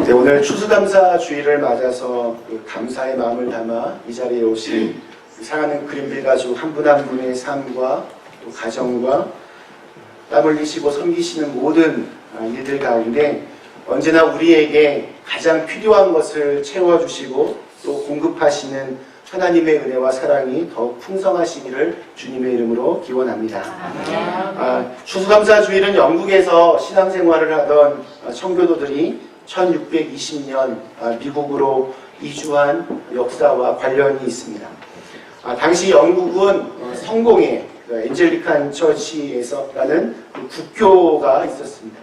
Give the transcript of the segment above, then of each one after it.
네, 오늘 추수감사주의를 맞아서 그 감사의 마음을 담아 이 자리에 오신 사랑하는 그린빌 가족 한 분 한 분의 삶과 또 가정과 땀 흘리시고 섬기시는 모든 일들 가운데 언제나 우리에게 가장 필요한 것을 채워주시고 또 공급하시는 하나님의 은혜와 사랑이 더욱 풍성하시기를 주님의 이름으로 기원합니다. 추수감사주일은 영국에서 신앙생활을 하던 청교도들이 1620년 미국으로 이주한 역사와 관련이 있습니다. 당시 영국은 성공회 엔젤리칸 처치에서라는 국교가 있었습니다.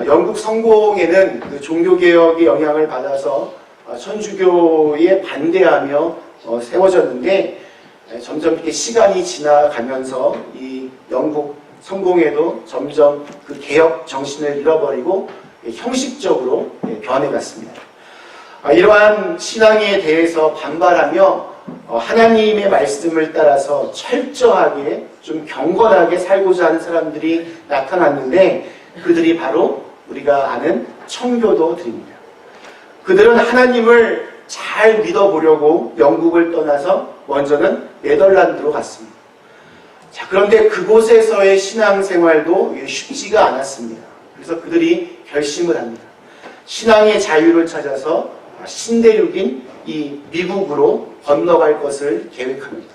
영국 성공회는 그 종교개혁의 영향을 받아서 천주교에 반대하며 세워졌는데 점점 이렇게 시간이 지나가면서 이 영국 성공회도 점점 그 개혁 정신을 잃어버리고 형식적으로 변해갔습니다. 이러한 신앙에 대해서 반발하며 하나님의 말씀을 따라서 철저하게 좀 경건하게 살고자 하는 사람들이 나타났는데 그들이 바로 우리가 아는 청교도들입니다. 그들은 하나님을 잘 믿어보려고 영국을 떠나서 먼저는 네덜란드로 갔습니다. 자, 그런데 그곳에서의 신앙생활도 쉽지가 않았습니다. 그래서 그들이 결심을 합니다. 신앙의 자유를 찾아서 신대륙인 이 미국으로 건너갈 것을 계획합니다.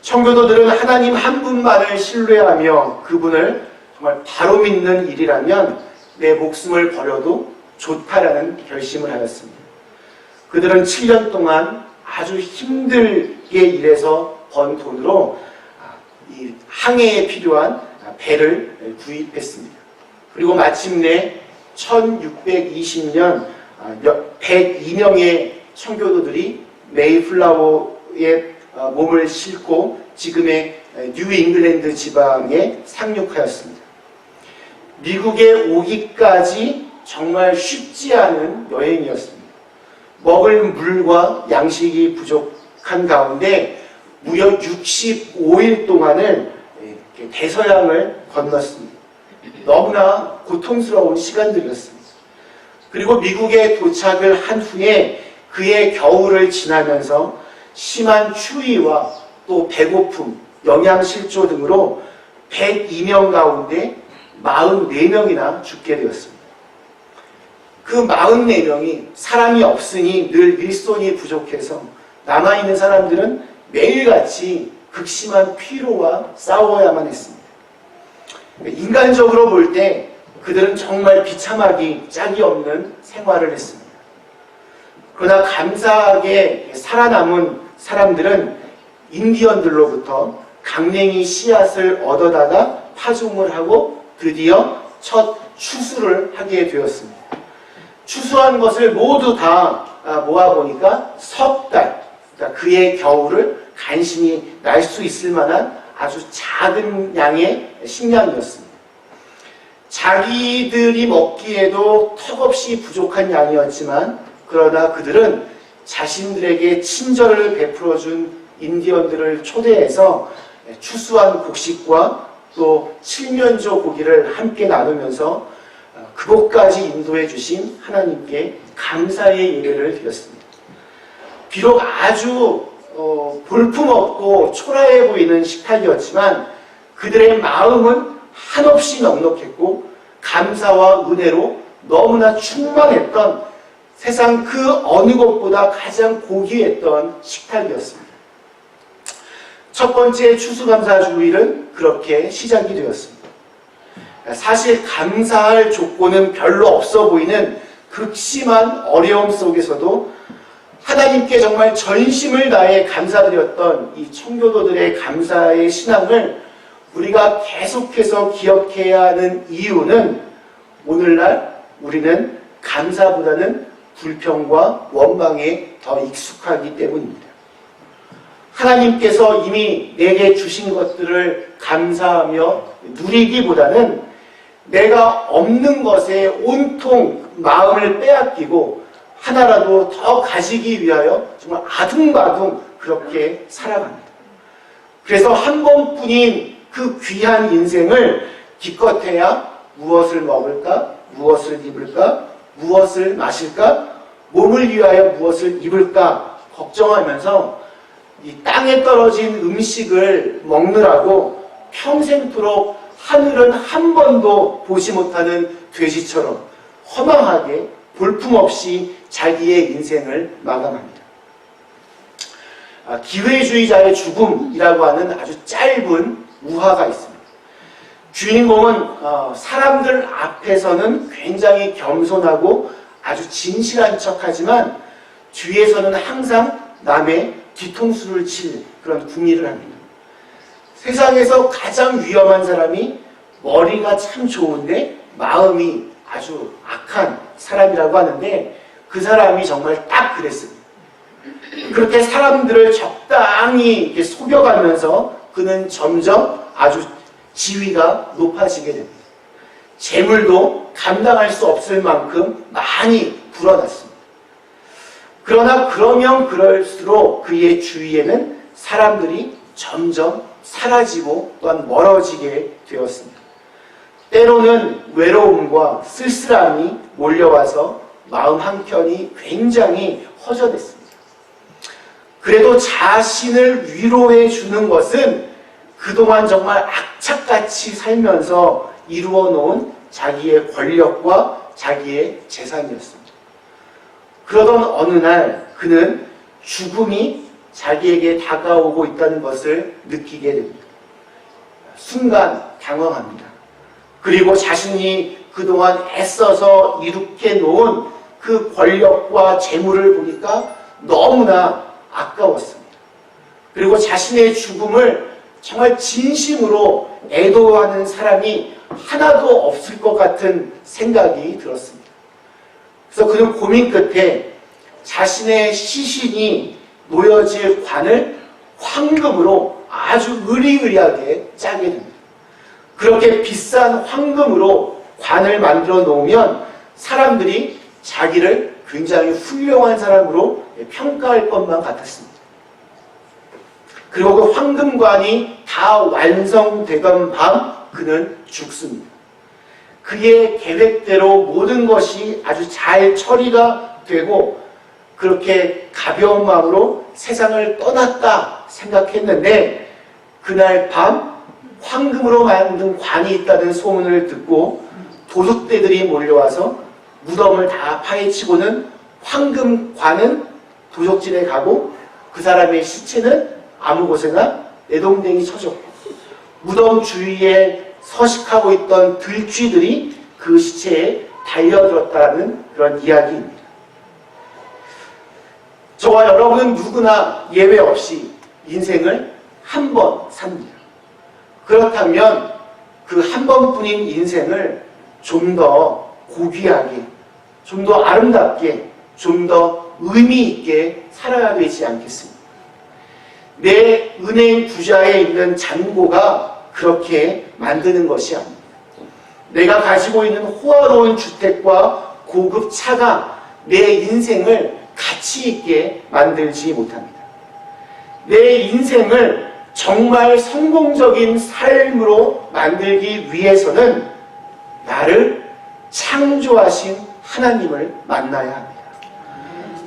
청교도들은 하나님 한 분만을 신뢰하며 그분을 정말 바로 믿는 일이라면 내 목숨을 버려도 좋다라는 결심을 하였습니다. 그들은 7년 동안 아주 힘들게 일해서 번 돈으로 이 항해에 필요한 배를 구입했습니다. 그리고 마침내 1620년 102명의 청교도들이 메이플라워에 몸을 싣고 지금의 뉴 잉글랜드 지방에 상륙하였습니다. 미국에 오기까지 정말 쉽지 않은 여행이었습니다. 먹을 물과 양식이 부족한 가운데 무려 65일 동안을 대서양을 건넜습니다. 너무나 고통스러운 시간들이었습니다. 그리고 미국에 도착을 한 후에 그의 겨울을 지나면서 심한 추위와 또 배고픔, 영양실조 등으로 102명 가운데 44명이나 죽게 되었습니다. 그 44명이 사람이 없으니 늘 일손이 부족해서 남아있는 사람들은 매일같이 극심한 피로와 싸워야만 했습니다. 인간적으로 볼 때 그들은 정말 비참하기 짝이 없는 생활을 했습니다. 그러나 감사하게 살아남은 사람들은 인디언들로부터 강냉이 씨앗을 얻어다가 파종을 하고 드디어 첫 추수를 하게 되었습니다. 추수한 것을 모두 다 모아보니까 석 달, 그러니까 그의 겨울을 간신히 날 수 있을 만한 아주 작은 양의 식량이었습니다. 자기들이 먹기에도 턱없이 부족한 양이었지만 그러나 그들은 자신들에게 친절을 베풀어준 인디언들을 초대해서 추수한 곡식과 또 칠면조 고기를 함께 나누면서 그곳까지 인도해 주신 하나님께 감사의 예배를 드렸습니다. 비록 아주 볼품없고 초라해 보이는 식탁이었지만 그들의 마음은 한없이 넉넉했고 감사와 은혜로 너무나 충만했던 세상 그 어느 것보다 가장 고귀했던 식탁이었습니다. 첫 번째 추수감사주일은 그렇게 시작이 되었습니다. 사실 감사할 조건은 별로 없어 보이는 극심한 어려움 속에서도 하나님께 정말 전심을 다해 감사드렸던 이 청교도들의 감사의 신앙을 우리가 계속해서 기억해야 하는 이유는 오늘날 우리는 감사보다는 불평과 원망에 더 익숙하기 때문입니다. 하나님께서 이미 내게 주신 것들을 감사하며 누리기보다는 내가 없는 것에 온통 마음을 빼앗기고 하나라도 더 가지기 위하여 정말 아둥바둥 그렇게 살아갑니다. 그래서 한 번뿐인 그 귀한 인생을 기껏해야 무엇을 먹을까, 무엇을 입을까, 무엇을 마실까? 몸을 위하여 무엇을 입을까? 걱정하면서 이 땅에 떨어진 음식을 먹느라고 평생토록 하늘은 한 번도 보지 못하는 돼지처럼 허망하게 볼품없이 자기의 인생을 마감합니다. 기회주의자의 죽음이라고 하는 아주 짧은 우화가 있습니다. 주인공은 사람들 앞에서는 굉장히 겸손하고 아주 진실한 척하지만 뒤에서는 항상 남의 뒤통수를 칠 그런 궁리를 합니다. 세상에서 가장 위험한 사람이 머리가 참 좋은데 마음이 아주 악한 사람이라고 하는데 그 사람이 정말 딱 그랬습니다. 그렇게 사람들을 적당히 이렇게 속여가면서 그는 점점 아주 지위가 높아지게 됩니다. 재물도 감당할 수 없을 만큼 많이 불어났습니다. 그러나 그러면 그럴수록 그의 주위에는 사람들이 점점 사라지고 또한 멀어지게 되었습니다. 때로는 외로움과 쓸쓸함이 몰려와서 마음 한켠이 굉장히 허전했습니다. 그래도 자신을 위로해 주는 것은 그동안 정말 악착같이 살면서 이루어 놓은 자기의 권력과 자기의 재산이었습니다. 그러던 어느 날 그는 죽음이 자기에게 다가오고 있다는 것을 느끼게 됩니다. 순간 당황합니다. 그리고 자신이 그동안 애써서 이룩해 놓은 그 권력과 재물을 보니까 너무나 아까웠습니다. 그리고 자신의 죽음을 정말 진심으로 애도하는 사람이 하나도 없을 것 같은 생각이 들었습니다. 그래서 그는 고민 끝에 자신의 시신이 놓여질 관을 황금으로 아주 으리으리하게 짜게 됩니다. 그렇게 비싼 황금으로 관을 만들어 놓으면 사람들이 자기를 굉장히 훌륭한 사람으로 평가할 것만 같았습니다. 그리고 그 황금관이 다 완성되던 밤 그는 죽습니다. 그의 계획대로 모든 것이 아주 잘 처리가 되고 그렇게 가벼운 마음으로 세상을 떠났다 생각했는데 그날 밤 황금으로 만든 관이 있다는 소문을 듣고 도둑대들이 몰려와서 무덤을 다 파헤치고는 황금관은 도적질에 가고 그 사람의 시체는 아무 곳에나 내동댕이 쳐졌고 무덤 주위에 서식하고 있던 들쥐들이 그 시체에 달려들었다는 그런 이야기입니다. 저와 여러분은 누구나 예외 없이 인생을 한 번 삽니다. 그렇다면 그 한 번뿐인 인생을 좀 더 고귀하게, 좀 더 아름답게, 좀 더 의미 있게 살아야 되지 않겠습니까? 내 은행 부자에 있는 잔고가 그렇게 만드는 것이 아닙니다. 내가 가지고 있는 호화로운 주택과 고급 차가 내 인생을 가치 있게 만들지 못합니다. 내 인생을 정말 성공적인 삶으로 만들기 위해서는 나를 창조하신 하나님을 만나야 합니다.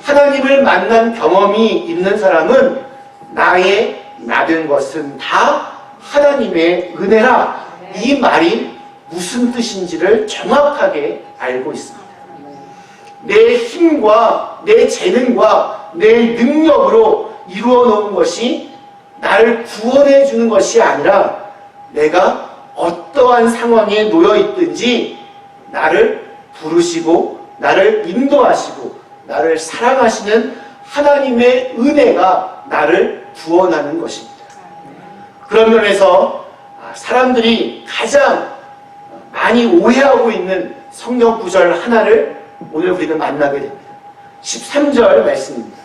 하나님을 만난 경험이 있는 사람은 나의 나된 것은 다 하나님의 은혜라 이 말이 무슨 뜻인지를 정확하게 알고 있습니다. 내 힘과 내 재능과 내 능력으로 이루어 놓은 것이 나를 구원해 주는 것이 아니라 내가 어떠한 상황에 놓여 있든지 나를 부르시고 나를 인도하시고 나를 사랑하시는 하나님의 은혜가 나를 구원하는 것입니다. 그런 면에서 사람들이 가장 많이 오해하고 있는 성경 구절 하나를 오늘 우리는 만나게 됩니다. 13절 말씀입니다.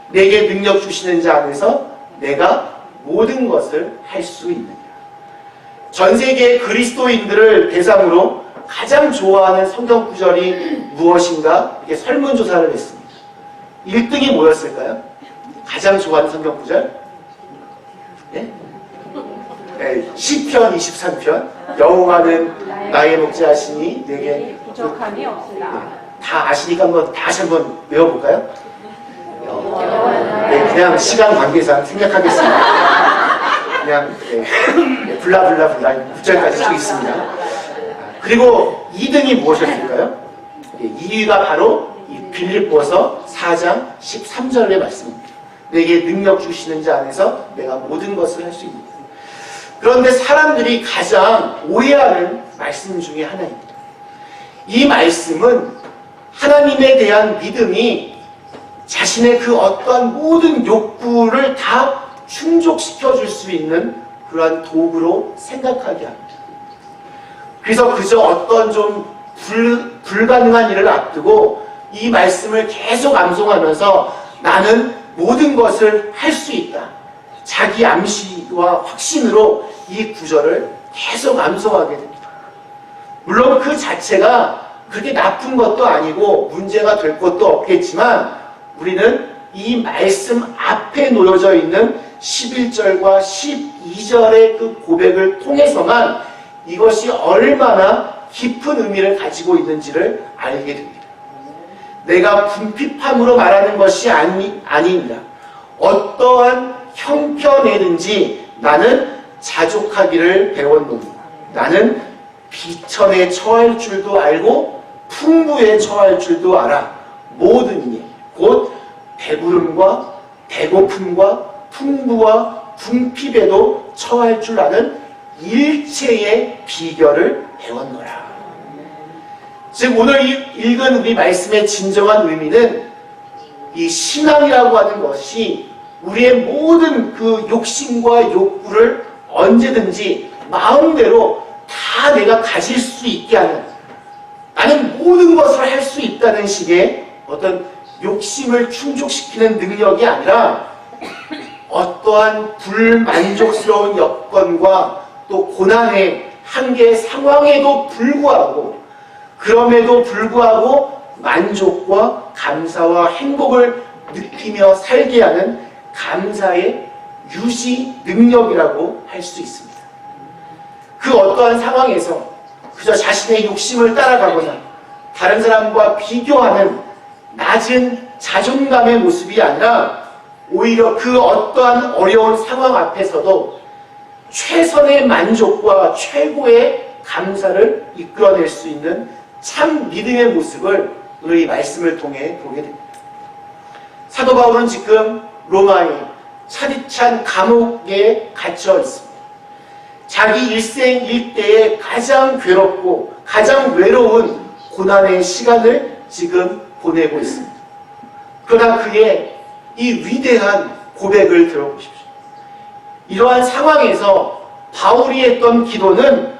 내게 능력 주시는 자 안에서 내가 모든 것을 할 수 있느냐. 전 세계 그리스도인들을 대상으로 가장 좋아하는 성경 구절이 무엇인가 이렇게 설문조사를 했습니다. 1등이 뭐였을까요? 가장 좋아하는 성경 구절? 네? 네, 시편 23편 여호와는 나의 목자시니 내게 부족함이 없으라. 다 아시니까 한번 다시 한번 외워볼까요? 네, 그냥 시간 관계상 생략하겠습니다. 그냥 블라블라블라 9절까지 쭉 있습니다. 그리고 2등이 무엇이었을까요? 2위가 바로 이 빌립보서 4장 13절의 말씀입니다. 내게 능력 주시는 자 안에서 내가 모든 것을 할 수 있는 것. 그런데 사람들이 가장 오해하는 말씀 중에 하나입니다. 이 말씀은 하나님에 대한 믿음이 자신의 그 어떠한 모든 욕구를 다 충족시켜 줄 수 있는 그러한 도구로 생각하게 합니다. 그래서 그저 어떤 좀 불가능한 일을 앞두고 이 말씀을 계속 암송하면서 나는 모든 것을 할 수 있다. 자기 암시와 확신으로 이 구절을 계속 암송하게 됩니다. 물론 그 자체가 그렇게 나쁜 것도 아니고 문제가 될 것도 없겠지만 우리는 이 말씀 앞에 놓여져 있는 11절과 12절의 그 고백을 통해서만 이것이 얼마나 깊은 의미를 가지고 있는지를 알게 됩니다. 내가 궁핍함으로 말하는 것이 아니니라. 어떠한 형편이든지 나는 자족하기를 배웠노니 나는 비천에 처할 줄도 알고 풍부에 처할 줄도 알아. 모든 일, 곧 배부름과 배고픔과 풍부와 궁핍에도 처할 줄 아는 일체의 비결을 배웠노라. 즉 오늘 읽은 우리 말씀의 진정한 의미는 이 신앙이라고 하는 것이 우리의 모든 그 욕심과 욕구를 언제든지 마음대로 다 내가 가질 수 있게 하는, 나는 모든 것을 할 수 있다는 식의 어떤 욕심을 충족시키는 능력이 아니라 어떠한 불만족스러운 여건과 또 고난의 한계 상황에도 불구하고, 그럼에도 불구하고 만족과 감사와 행복을 느끼며 살게 하는 감사의 유지 능력이라고 할 수 있습니다. 그 어떠한 상황에서 그저 자신의 욕심을 따라가거나 다른 사람과 비교하는 낮은 자존감의 모습이 아니라 오히려 그 어떠한 어려운 상황 앞에서도 최선의 만족과 최고의 감사를 이끌어낼 수 있는 참 믿음의 모습을 오늘 이 말씀을 통해 보게 됩니다. 사도 바울은 지금 로마의 차디찬 감옥에 갇혀 있습니다. 자기 일생 일대에 가장 괴롭고 가장 외로운 고난의 시간을 지금 보내고 있습니다. 그러나 그의 이 위대한 고백을 들어보십시오. 이러한 상황에서 바울이 했던 기도는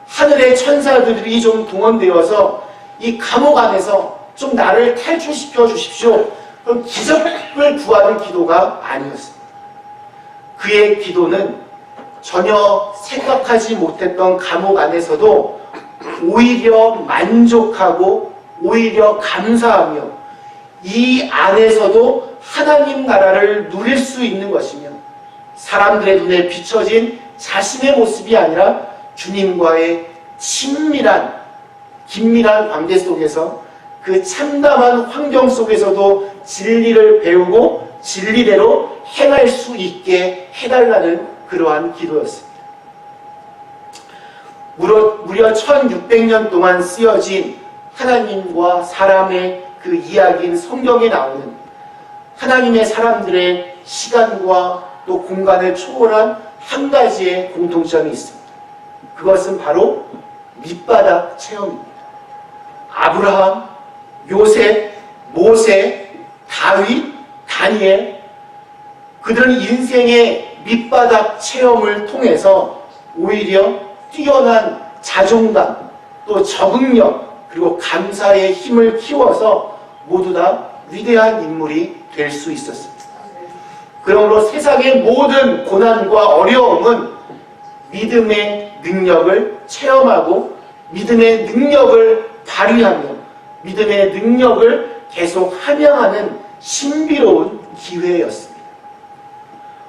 하늘의 천사들이 좀 동원되어서 이 감옥 안에서 좀 나를 탈출시켜 주십시오. 그럼 기적을 구하는 기도가 아니었습니다. 그의 기도는 전혀 생각하지 못했던 감옥 안에서도 오히려 만족하고 오히려 감사하며 이 안에서도 하나님 나라를 누릴 수 있는 것이며 사람들의 눈에 비춰진 자신의 모습이 아니라 주님과의 친밀한 긴밀한 관계 속에서 그 참담한 환경 속에서도 진리를 배우고 진리대로 행할 수 있게 해달라는 그러한 기도였습니다. 무려 1600년 동안 쓰여진 하나님과 사람의 그 이야기인 성경에 나오는 하나님의 사람들의 시간과 또 공간을 초월한 한 가지의 공통점이 있습니다. 그것은 바로 밑바닥 체험입니다. 아브라함, 요셉, 모세, 다윗, 다니엘, 그들은 인생의 밑바닥 체험을 통해서 오히려 뛰어난 자존감, 또 적응력, 그리고 감사의 힘을 키워서 모두 다 위대한 인물이 될 수 있었습니다. 그러므로 세상의 모든 고난과 어려움은 믿음의 능력을 체험하고 믿음의 능력을 발휘하며 믿음의 능력을 계속 함양하는 신비로운 기회였습니다.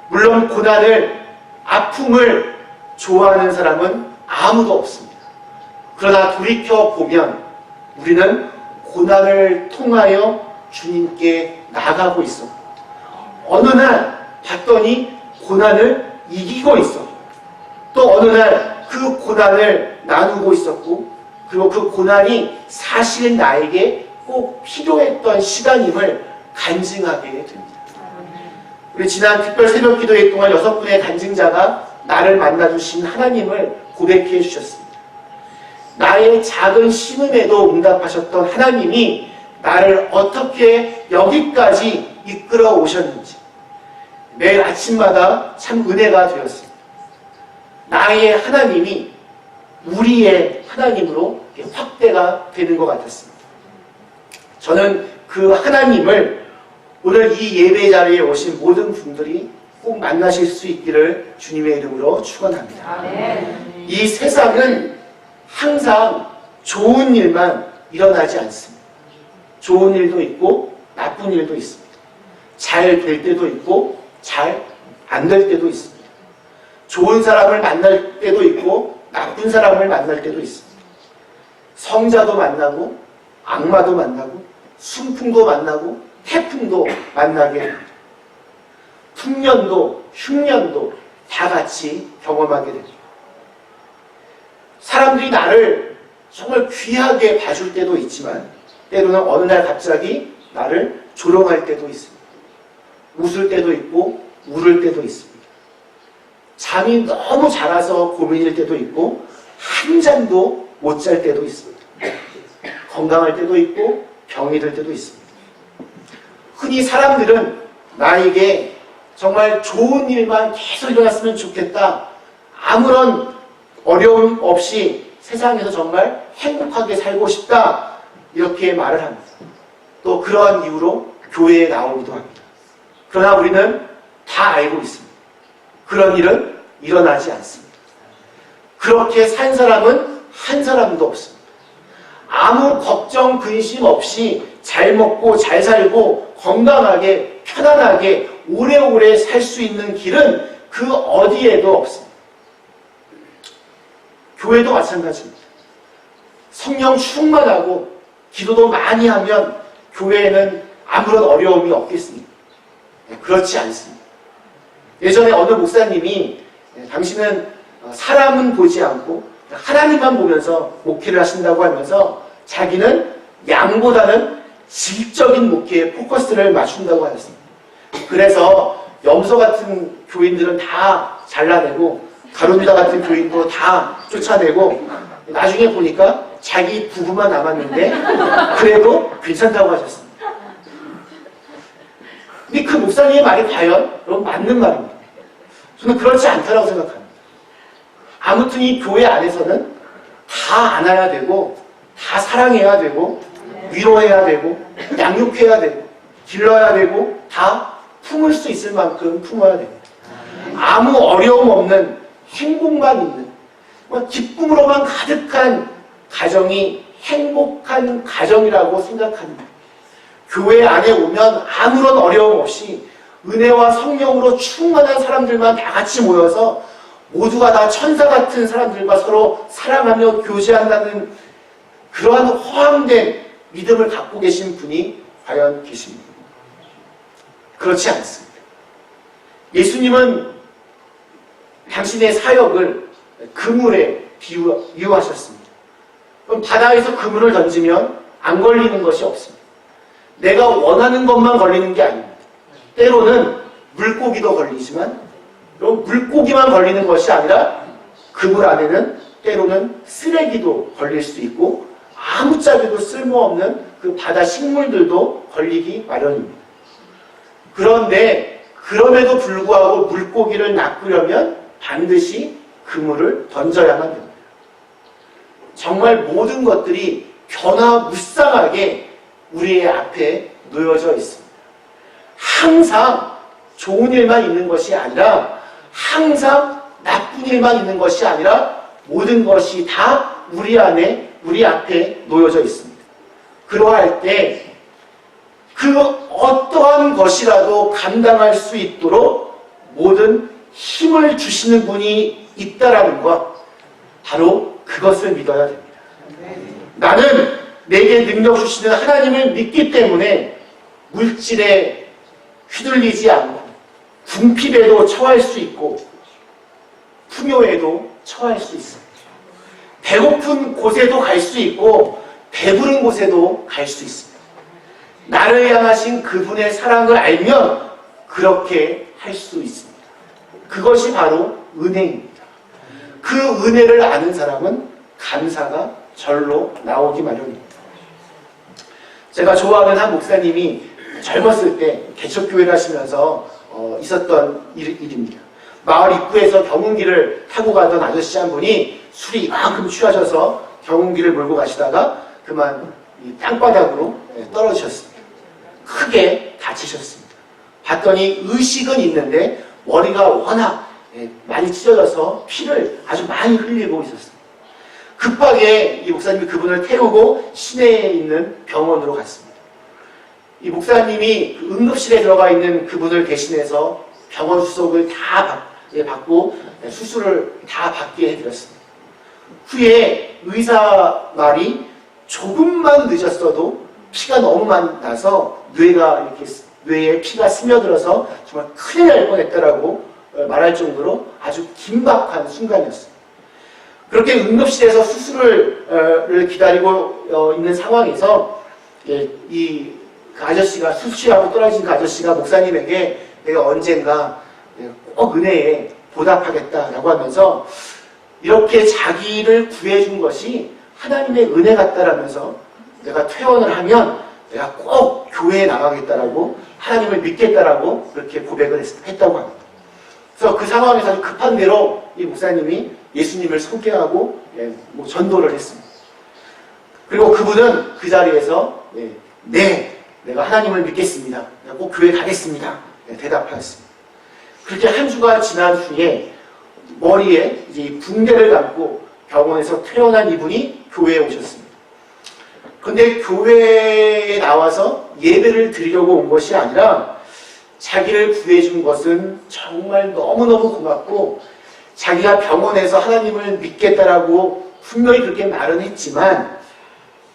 물론 고난을, 아픔을 좋아하는 사람은 아무도 없습니다. 그러나 돌이켜보면 우리는 고난을 통하여 주님께 나가고 있어. 어느 날 봤더니 고난을 이기고 있어. 또 어느 날 그 고난을 나누고 있었고, 그리고 그 고난이 사실 나에게 꼭 필요했던 시간임을 간증하게 됩니다. 우리 지난 특별 새벽 기도회 동안 6분의 간증자가 나를 만나주신 하나님을 고백해 주셨습니다. 나의 작은 신음에도 응답하셨던 하나님이 나를 어떻게 여기까지 이끌어 오셨는지 매일 아침마다 참 은혜가 되었습니다. 나의 하나님이 우리의 하나님으로 확대가 되는 것 같았습니다. 저는 그 하나님을 오늘 이 예배 자리에 오신 모든 분들이 꼭 만나실 수 있기를 주님의 이름으로 축원합니다. 이 세상은 항상 좋은 일만 일어나지 않습니다. 좋은 일도 있고 나쁜 일도 있습니다. 잘 될 때도 있고 잘 안 될 때도 있습니다. 좋은 사람을 만날 때도 있고 나쁜 사람을 만날 때도 있습니다. 성자도 만나고 악마도 만나고 순풍도 만나고 태풍도 만나게 됩니다. 풍년도 흉년도 다 같이 경험하게 됩니다. 사람들이 나를 정말 귀하게 봐줄 때도 있지만 때로는 어느 날 갑자기 나를 조롱할 때도 있습니다. 웃을 때도 있고 울을 때도 있습니다. 잠이 너무 잘 와서 고민일 때도 있고 한 잠도 못 잘 때도 있습니다. 건강할 때도 있고 병이 들 때도 있습니다. 흔히 사람들은 나에게 정말 좋은 일만 계속 일어났으면 좋겠다, 아무런 어려움 없이 세상에서 정말 행복하게 살고 싶다, 이렇게 말을 합니다. 또 그러한 이유로 교회에 나오기도 합니다. 그러나 우리는 다 알고 있습니다. 그런 일은 일어나지 않습니다. 그렇게 산 사람은 한 사람도 없습니다. 아무 걱정 근심 없이 잘 먹고 잘 살고 건강하게 편안하게 오래오래 살 수 있는 길은 그 어디에도 없습니다. 교회도 마찬가지입니다. 성령 충만하고 기도도 많이 하면 교회에는 아무런 어려움이 없겠습니다. 그렇지 않습니다. 예전에 어느 목사님이 당신은 사람은 보지 않고 하나님만 보면서 목회를 하신다고 하면서 자기는 양보다는 질적인 목회에 포커스를 맞춘다고 하셨습니다. 그래서 염소 같은 교인들은 다 잘라내고 가룟유다 같은 교인도 다 쫓아내고 나중에 보니까 자기 부부만 남았는데 그래도 괜찮다고 하셨습니다. 근데 그 목사님의 말이 과연 그럼 맞는 말입니다. 저는 그렇지 않다고 생각합니다. 아무튼 이 교회 안에서는 다 안아야 되고 다 사랑해야 되고 위로해야 되고 양육해야 되고 길러야 되고 다 품을 수 있을 만큼 품어야 됩니다. 아무 어려움 없는 행복만 있는 기쁨으로만 가득한 가정이 행복한 가정이라고 생각합니다. 교회 안에 오면 아무런 어려움 없이 은혜와 성령으로 충만한 사람들만 다 같이 모여서 모두가 다 천사 같은 사람들과 서로 사랑하며 교제한다는 그러한 허황된 믿음을 갖고 계신 분이 과연 계십니까? 그렇지 않습니다. 예수님은 당신의 사역을 그물에 비유하셨습니다. 그럼 바다에서 그물을 던지면 안 걸리는 것이 없습니다. 내가 원하는 것만 걸리는 게 아닙니다. 때로는 물고기도 걸리지만 물고기만 걸리는 것이 아니라 그물 안에는 때로는 쓰레기도 걸릴 수 있고 아무짝에도 쓸모없는 그 바다 식물들도 걸리기 마련입니다. 그런데 그럼에도 불구하고 물고기를 낚으려면 반드시 그물을 던져야만 됩니다. 정말 모든 것들이 변화무쌍하게 우리의 앞에 놓여져 있습니다. 항상 좋은 일만 있는 것이 아니라 항상 나쁜 일만 있는 것이 아니라 모든 것이 다 우리 안에 우리 앞에 놓여져 있습니다. 그러할 때 그 어떠한 것이라도 감당할 수 있도록 모든 힘을 주시는 분이 있다라는 것, 바로 그것을 믿어야 됩니다. 나는 내게 능력 주시는 하나님을 믿기 때문에 물질에 휘둘리지 않고 궁핍에도 처할 수 있고 풍요에도 처할 수 있습니다. 배고픈 곳에도 갈 수 있고 배부른 곳에도 갈 수 있습니다. 나를 향하신 그분의 사랑을 알면 그렇게 할 수 있습니다. 그것이 바로 은혜입니다. 그 은혜를 아는 사람은 감사가 절로 나오기 마련입니다. 제가 좋아하는 한 목사님이 젊었을 때 개척교회를 하시면서 있었던 일입니다. 마을 입구에서 경운기를 타고 가던 아저씨 한 분이 술이 이만큼 취하셔서 경운기를 몰고 가시다가 그만 이 땅바닥으로 떨어지셨습니다. 크게 다치셨습니다. 봤더니 의식은 있는데 머리가 워낙 많이 찢어져서 피를 아주 많이 흘리고 있었습니다. 급하게 이 목사님이 그분을 태우고 시내에 있는 병원으로 갔습니다. 이 목사님이 응급실에 들어가 있는 그분을 대신해서 병원 수속을 다 받고 수술을 다 받게 해드렸습니다. 후에 의사 말이 조금만 늦었어도 피가 너무 많이 나서 뇌에 피가 스며들어서 정말 큰일 날 뻔했다라고 말할 정도로 아주 긴박한 순간이었습니다. 그렇게 응급실에서 수술을 기다리고 있는 상황에서 이 아저씨가 술 취하고 떨어진 그 아저씨가 목사님에게 내가 언젠가 꼭 은혜에 보답하겠다라고 하면서 이렇게 자기를 구해준 것이 하나님의 은혜 같다라면서 내가 퇴원을 하면 내가 꼭 교회에 나가겠다라고 하나님을 믿겠다라고 그렇게 고백을 했다고 합니다. 그래서 그 상황에서 아주 급한 대로 이 목사님이 예수님을 소개하고 전도를 했습니다. 그리고 그분은 그 자리에서 네, 내가 하나님을 믿겠습니다. 내가 꼭 교회 가겠습니다. 대답하였습니다. 그렇게 한 주가 지난 후에 머리에 이제 붕대를 감고 병원에서 퇴원한 이분이 교회에 오셨습니다. 그런데 교회에 나와서 예배를 드리려고 온 것이 아니라 자기를 구해준 것은 정말 너무너무 고맙고 자기가 병원에서 하나님을 믿겠다라고 분명히 그렇게 말은 했지만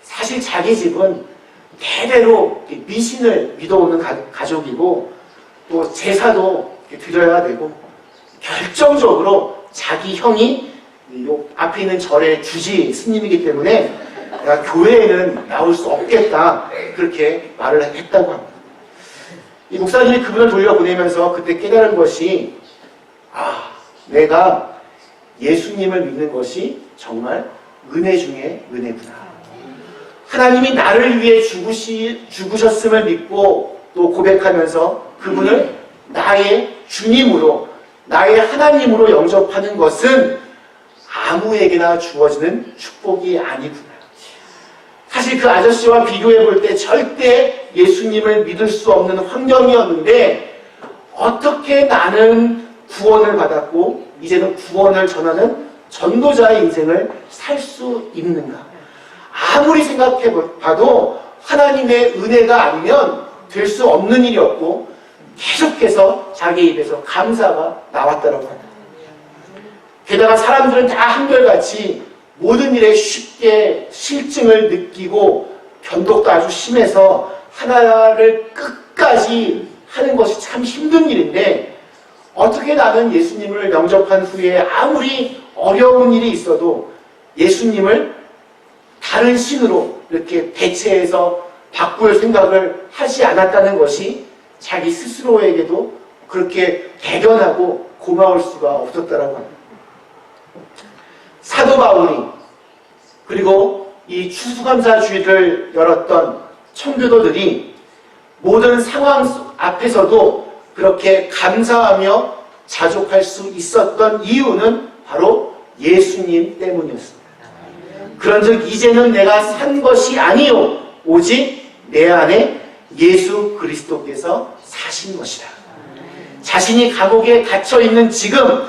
사실 자기 집은 대대로 미신을 믿어오는 가족이고 또 제사도 드려야 되고 결정적으로 자기 형이 앞에 있는 절의 주지 스님이기 때문에 내가 교회에는 나올 수 없겠다 그렇게 말을 했다고 합니다. 이 목사님이 그분을 돌려보내면서 그때 깨달은 것이 내가 예수님을 믿는 것이 정말 은혜 중에 은혜구나. 하나님이 나를 위해 죽으셨음을 믿고 또 고백하면서 그분을 나의 주님으로 나의 하나님으로 영접하는 것은 아무에게나 주어지는 축복이 아니구나. 사실 그 아저씨와 비교해 볼 때 절대 예수님을 믿을 수 없는 환경이었는데 어떻게 나는 구원을 받았고 이제는 구원을 전하는 전도자의 인생을 살 수 있는가? 아무리 생각해 봐도 하나님의 은혜가 아니면 될 수 없는 일이었고 계속해서 자기 입에서 감사가 나왔다고 합니다. 게다가 사람들은 다 한결같이 모든 일에 쉽게 실증을 느끼고 변덕도 아주 심해서 하나를 끝까지 하는 것이 참 힘든 일인데 어떻게 나는 예수님을 영접한 후에 아무리 어려운 일이 있어도 예수님을 다른 신으로 이렇게 대체해서 바꿀 생각을 하지 않았다는 것이 자기 스스로에게도 그렇게 대견하고 고마울 수가 없었다라고 합니다. 사도 바울이 그리고 이 추수감사주의를 열었던 청교도들이 모든 상황 앞에서도 그렇게 감사하며 자족할 수 있었던 이유는 바로 예수님 때문이었습니다. 그런즉 이제는 내가 산 것이 아니요 오직 내 안에 예수 그리스도께서 사신 것이다. 자신이 감옥에 갇혀있는 지금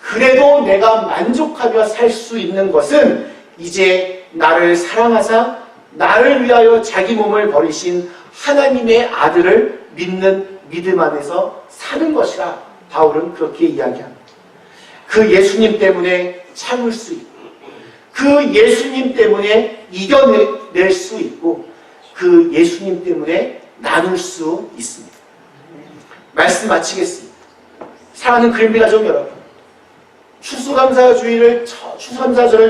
그래도 내가 만족하며 살 수 있는 것은 이제 나를 사랑하사 나를 위하여 자기 몸을 버리신 하나님의 아들을 믿는 믿음 안에서 사는 것이라 바울은 그렇게 이야기합니다. 그 예수님 때문에 참을 수 있고 그 예수님 때문에 이겨낼 수 있고 그 예수님 때문에 나눌 수 있습니다. 말씀 마치겠습니다. 사랑하는 그린비 가족 여러분, 추수감사절을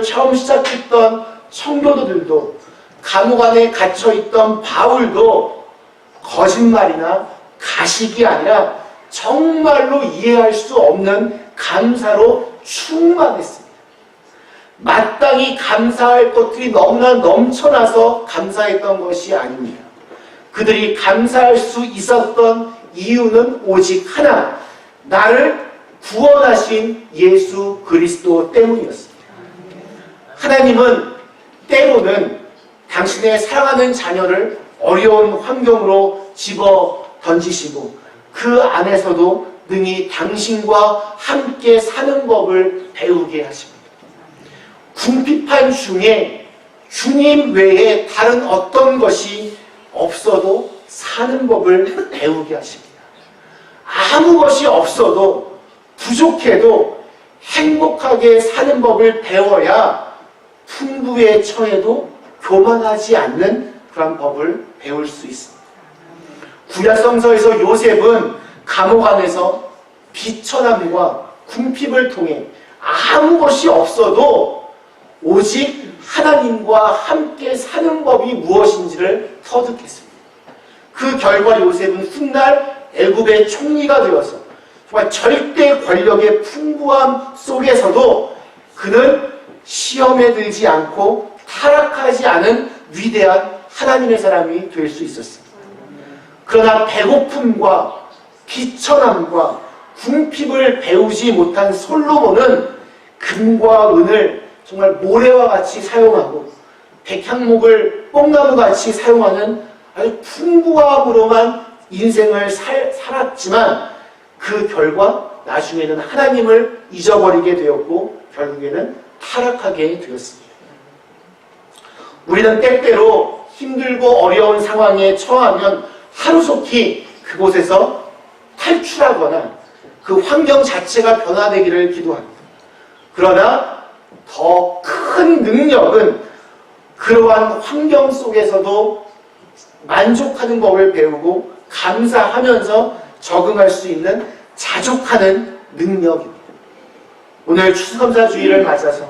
처음 시작했던 성도들도 감옥 안에 갇혀있던 바울도 거짓말이나 가식이 아니라 정말로 이해할 수 없는 감사로 충만했습니다. 마땅히 감사할 것들이 너무나 넘쳐나서 감사했던 것이 아닙니다. 그들이 감사할 수 있었던 이유는 오직 하나, 나를 구원하신 예수 그리스도 때문이었습니다. 하나님은 때로는 당신의 사랑하는 자녀를 어려운 환경으로 집어 던지시고 그 안에서도 능히 당신과 함께 사는 법을 배우게 하십니다. 궁핍한 중에 주님 외에 다른 어떤 것이 없어도 사는 법을 배우게 하십니다. 아무 것이 없어도 부족해도 행복하게 사는 법을 배워야 풍부에 처해도 교만하지 않는 그런 법을 배울 수 있습니다. 구약성서에서 요셉은 감옥 안에서 비천함과 궁핍을 통해 아무 것이 없어도 오직 하나님과 함께 사는 법이 무엇인지를 터득했습니다. 그 결과 요셉은 훗날 애굽의 총리가 되어서 정말 절대 권력의 풍부함 속에서도 그는 시험에 들지 않고 타락하지 않은 위대한 하나님의 사람이 될 수 있었습니다. 그러나 배고픔과 비천함과 궁핍을 배우지 못한 솔로몬은 금과 은을 정말 모래와 같이 사용하고 백향목을 뽕나무같이 사용하는 아주 풍부함으로만 인생을 살았지만 그 결과 나중에는 하나님을 잊어버리게 되었고 결국에는 타락하게 되었습니다. 우리는 때때로 힘들고 어려운 상황에 처하면 하루속히 그곳에서 탈출하거나 그 환경 자체가 변화되기를 기도합니다. 그러나 더 큰 능력은 그러한 환경 속에서도 만족하는 법을 배우고 감사하면서 적응할 수 있는 자족하는 능력입니다. 오늘 추수감사주의를 맞아서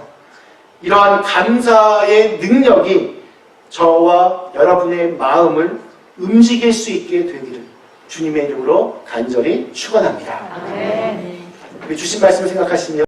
이러한 감사의 능력이 저와 여러분의 마음을 움직일 수 있게 되기를 주님의 이름으로 간절히 축원합니다. 아멘. 주신 말씀을 생각하시며